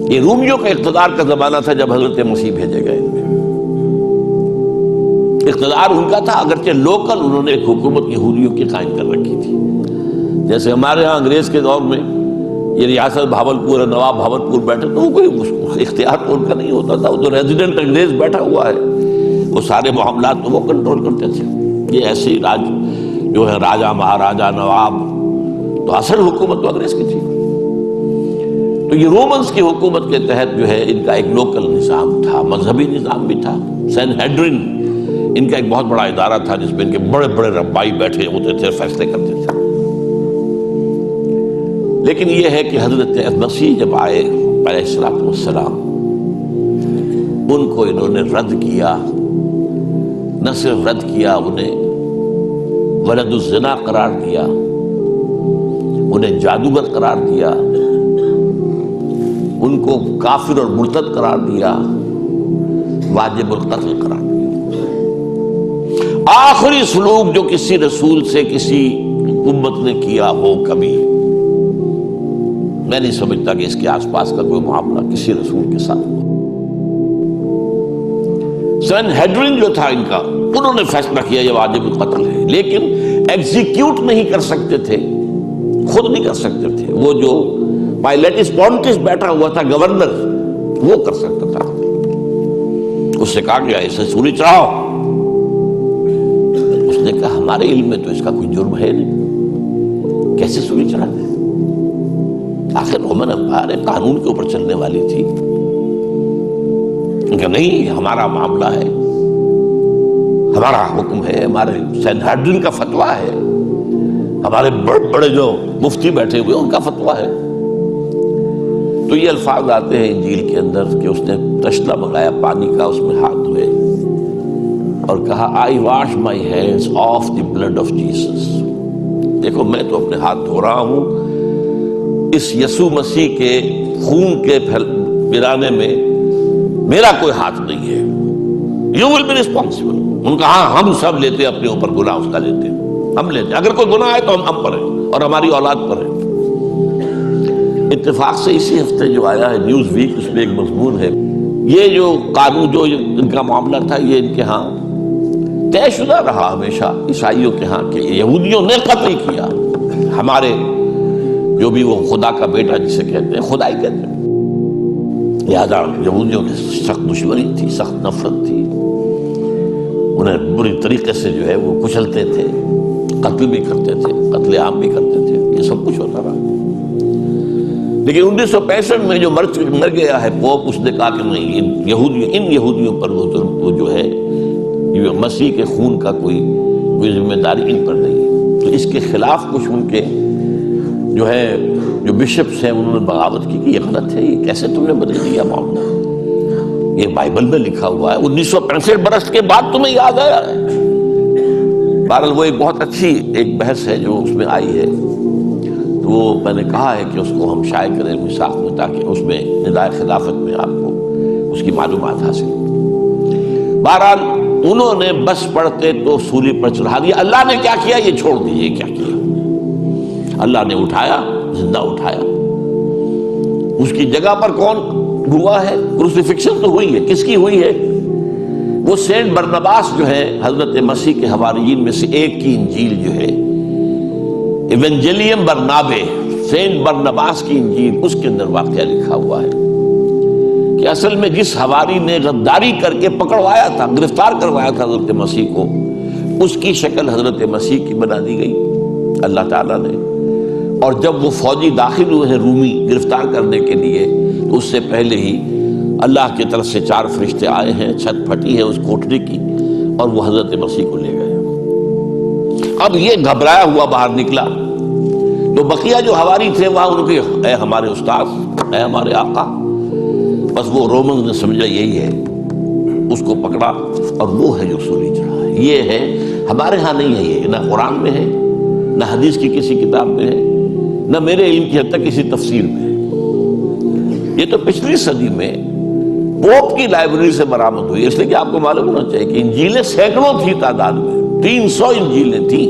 یہ رومیوں کا اقتدار کا زمانہ تھا جب حضرت مسیح بھیجے گئے. اقتدار ان کا تھا، اگرچہ لوکل انہوں نے ایک حکومت یہودیوں کی قائم کر رکھی تھی. جیسے ہمارے ہاں انگریز کے دور میں یہ ریاست بھاولپور ہے، نواب بھاولپور بیٹھے تو کوئی اختیار تو ان کا نہیں ہوتا تھا. وہ تو ریزیڈنٹ انگریز بیٹھا ہوا ہے، وہ سارے معاملات تو وہ کنٹرول کرتے تھے. یہ ایسے ہی راج جو ہے راجا مہاراجا نواب، تو اصل حکومت تو انگریز کی تھی. تو یہ رومنز کی حکومت کے تحت جو ہے ان کا ایک لوکل نظام تھا، مذہبی نظام بھی تھا. سین ہیڈرن ان کا ایک بہت بڑا ادارہ تھا جس میں ان کے بڑے بڑے ربائی بیٹھے ہوتے تھے، فیصلے کرتے تھے. لیکن یہ ہے کہ حضرت مسیح جب آئے علیہ الصلوۃ والسلام، ان کو انہوں نے رد کیا. نہ صرف رد کیا، انہیں ولد الزنا قرار دیا، انہیں جادوگر قرار دیا، ان کو کافر اور مرتد قرار دیا، واجب القتل قرار دیا. آخری سلوک جو کسی رسول سے کسی امت نے کیا ہو کبھی، میں نہیں سمجھتا کہ اس کے آس پاس کا کوئی معاملہ کسی رسول کے ساتھ ہوا. سین ہیڈرن جو تھا ان کا، انہوں نے فیصلہ کیا یہ واجب القتل ہے، لیکن ایگزیکیوٹ نہیں کر سکتے تھے، خود نہیں کر سکتے تھے. وہ جو پائلیٹس پونٹس بیٹھا ہوا تھا گورنر، وہ کر سکتا تھا. اس سے کہا گیا اسے سولی چڑھاؤ. اس نے کہا ہمارے علم میں تو اس کا کوئی جرم ہے نہیں، کیسے سولی چڑھا دیں؟ آخر رومن امپائر قانون کے اوپر چلنے والی تھی. کہ نہیں، ہمارا معاملہ ہے، ہمارا حکم ہے، ہمارے سین ہیڈرن کا فتویٰ ہے، ہمارے بڑے بڑے جو مفتی بیٹھے ہوئے ان کا فتویٰ ہے. تو یہ الفاظ آتے ہیں انجیل کے اندر کہ اس نے تشلا منگایا پانی کا، اس میں ہاتھ دھوئے اور کہا I wash my hands of the blood of Jesus. دیکھو میں تو اپنے ہاتھ دھو رہا ہوں اس یسوع مسیح کے خون کے پھیلانے میں میرا کوئی ہاتھ نہیں ہے. You will be responsible. ان کا ہاں ہم سب لیتے ہیں اپنے اوپر گناہ، اس کا لیتے ہیں، ہم لیتے ہیں. اگر کوئی گناہ ہے تو ہم پر ہے اور ہماری اولاد پر ہے. اتفاق سے اسی ہفتے جو آیا ہے نیوز ویک، اس میں ایک مضمون ہے یہ جو قانون جو ان کا معاملہ تھا، یہ ان کے ہاں طے شدہ رہا ہمیشہ عیسائیوں کے ہاں کہ یہودیوں نے قتل کیا ہمارے جو بھی وہ خدا کا بیٹا جسے کہتے ہیں، خدائی کہتے ہیں. لہذا یہودیوں کی سخت دشمنی تھی، سخت نفرت تھی، انہیں بری طریقے سے جو ہے وہ کچلتے تھے، قتل بھی کرتے تھے، قتل عام بھی کرتے تھے. یہ سب کچھ ہوتا رہا. لیکن 1965 میں جو مر گیا ہے پوپ، اس نے کہا کہ نہیں، ان یہودیوں پر وہ جو ہے مسیح کے خون کا کوئی ذمہ داری ان پر نہیں ہے. تو اس کے خلاف کچھ ان کے جو ہے جو بشپس ہیں انہوں نے بغاوت کی کہ یہ غلط ہے، یہ کیسے تم نے بدل دیا معاملہ، یہ بائبل میں لکھا ہوا ہے. 1965 برس کے بعد تمہیں یاد آیا ہے. بہرحال وہ ایک بہت اچھی ایک بحث ہے جو اس میں آئی ہے. تو وہ میں نے کہا ہے کہ اس کو ہم شائع کریں مساق میں، تاکہ اس میں ندائے خلافت میں آپ کو اس کی معلومات حاصل. بہرحال انہوں نے بس پڑھتے تو سولی پر چڑھا دیا. اللہ نے کیا کیا یہ چھوڑ دیجیے کیا کیا. اللہ نے اٹھایا، زندہ اٹھایا. اس کی جگہ پر کون ہوا ہے؟ کروسیفکشن تو ہوئی ہے. کس کی ہوئی ہے؟ وہ سینٹ برنباس جو ہے حضرت مسیح کے حواریین میں سے ایک کی انجیل جو ہے ایونجیلیم برنابے، سینٹ برنباس کی انجیل، اس کے اندر واقعہ لکھا ہوا ہے کہ اصل میں جس حواری نے غداری کر کے پکڑوایا تھا، گرفتار کروایا تھا حضرت مسیح کو، اس کی شکل حضرت مسیح کی بنا دی گئی اللہ تعالیٰ نے. اور جب وہ فوجی داخل ہوئے ہیں رومی گرفتار کرنے کے لیے، تو اس سے پہلے ہی اللہ کی طرف سے 4 فرشتے آئے ہیں، چھت پھٹی ہے اس کوٹری کی، اور وہ حضرت مسیح کو لے گئے. اب یہ گھبرایا ہوا باہر نکلا، تو بقیہ جو حواری تھے وہاں ان کے اے ہمارے استاد، اے ہمارے آقا. بس وہ رومنز نے سمجھا یہی ہے، اس کو پکڑا اور وہ ہے جو سولی چڑھا ہے. یہ ہے ہمارے ہاں نہیں ہے، یہ نہ قرآن میں ہے، نہ حدیث کی کسی کتاب میں ہے، نہ میرے علم کی حد تک کسی تفسیر میں ہے. یہ تو پچھلی صدی میں پوپ کی لائبریری سے برآمد ہوئی. اس لیے کہ آپ کو معلوم ہونا چاہیے کہ انجیلیں سینکڑوں تھی تعداد میں، 300 انجیلیں تھیں.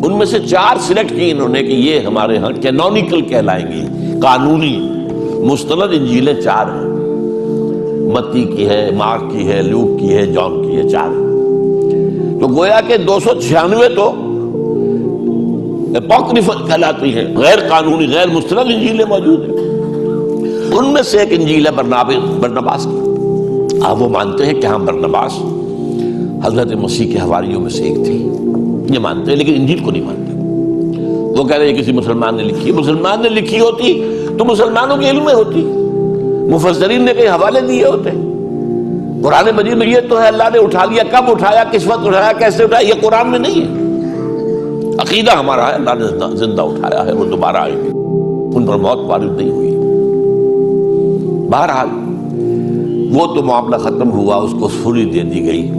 ان میں سے 4 سلیکٹ کی انہوں نے کہ یہ ہمارے ہاں کینونیکل کہلائیں گی، قانونی. مستند انجیلیں 4 ہیں، متی کی ہے، مارک کی ہے، لوک کی ہے، جان کی ہے، 4 ہیں۔ تو گویا کہ 296 تو اپوکریفل کہلاتی ہیں، غیر قانونی، غیر مستند انجیلیں موجود ہیں۔ ان میں سے ایک انجیل ہے برناباس کی۔ آپ وہ مانتے ہیں کہ ہاں برناباس حضرت مسیح کے حواریوں میں سے ایک تھے، یہ مانتے ہیں، لیکن انجیل کو نہیں مانتے۔ وہ کہہ رہے ہیں کسی مسلمان نے لکھی ہے، مسلمان نے لکھی ہوتی تو مسلمانوں کے علم میں ہوتی، مفسرین نے کئی حوالے دیے ہوتے۔ قرآن مجید میں یہ تو ہے اللہ نے اٹھا لیا، کب اٹھایا، کس وقت اٹھایا، کیسے اٹھایا، یہ قرآن میں نہیں ہے۔ عقیدہ ہمارا ہے اللہ نے زندہ اٹھایا ہے، وہ دوبارہ آئیں گے، ان پر موت وارد نہیں ہوئی۔ بہرحال وہ تو معاملہ ختم ہوا، اس کو سولی دے دی گئی۔